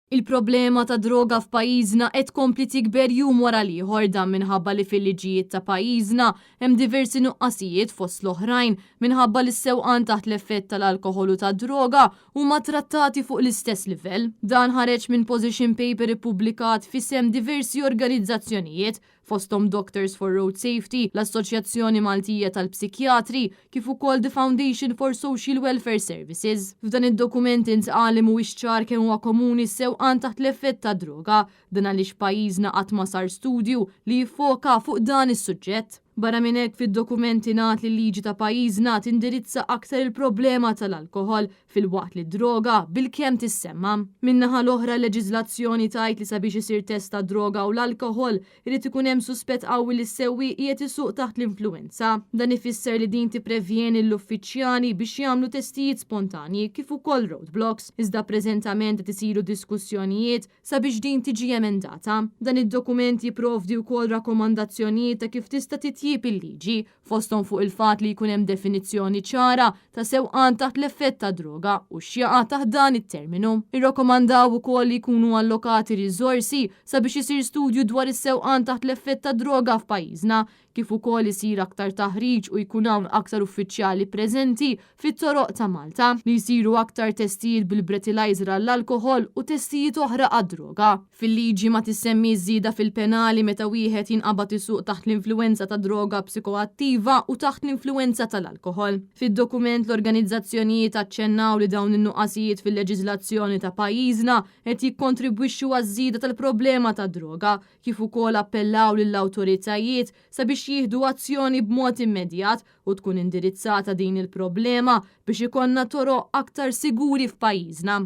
Il-problema ta' droga f'pajjiżna qed tkompli tikber jum wara ieħor dan minħabba li fil-liġijiet ta' pajjiżna hemm diversi nuqqasijiet fost l-oħrajn minħabba li s-sewqan taħt l-effett tal-alkoħol u tad-droga huma trattati fuq l-istess livell. Dan ħareġ minn position paper ippubblikat f'isem diversi organizzazzjonijiet fosthom Doctors for Road Safety, l-Assoċjazzjoni Maltija tal-Psikjatri, kif ukoll the Foundation for Social Welfare Services. F'dan id-dokument intqal li mhuwiex ċar kemm huwa komuni s-sewqan taħt l-effett ta' droga, dan għaliex pajjiżna qatt ma sar studju li jiffoka fuq dan is-suġġett. Barra minn hekk fid-dokumenti ngħid li l-liġi ta' pajjiżna tindirizza aktar il-problema tal-alkoħol fil-waqt li droga bil-kemm tissemma. Min-naħa l-oħra l-leġiżlazzjoni tgħid li sabiex isir test ta' droga u l-alkoħol irid ikun hemm suspett qawwi li s-sewwieq qiegħed isuq taħt l-influwenza. Dan ifisser li din tipprevjeni l-uffiċjali biex jagħmlu testijiet spontanji kif ukoll roadblocks. Iżda preżentament qed isiru diskussjonijiet sabiex din tiġi emendata. Dan id-dokument jipprovdi wkoll rakkomandazzjonijiet ta' kif tista' il-liġi fosthom fuq il-fatt li jkun hemm definizzjoni ċara ta' sewqan taħt l-effett ta' droga u x'jaqa' taħt dan it-terminu. Irrakkomandaw ukoll li jkunu allokati riżorsi sabiex isir studju dwar is-sewqan taħt l-effett ta' droga f'pajjiżna kif ukoll isir aktar taħriġ u jkun hawn aktar uffiċjali preżenti fit-toroq ta' Malta li jsiru aktar testijiet bil-breathalyzer għall-alkoħol u testijiet oħra għad-droga. Fil-liġi ma tissemmi żieda fil-penali meta wieħed jinqabad isuq taħt l-influwenza ta' droga psikoattiva u taħt l-influwenza tal-alkoħol. Fid-dokument l-organizzazzjonijiet aċċennaw li dawn in-nuqqasijiet fil-leġiżlazzjoni ta' pajjiżna qed jikkontribwixxu għaż-żieda tal-problema ta' droga kif ukoll appellaw lill-awtoritajiet sabiex jieħdu azzjoni b'mod immedjat u tkun indirizzata din il-problema biex ikonna toroq aktar siguri f'pajjiżna.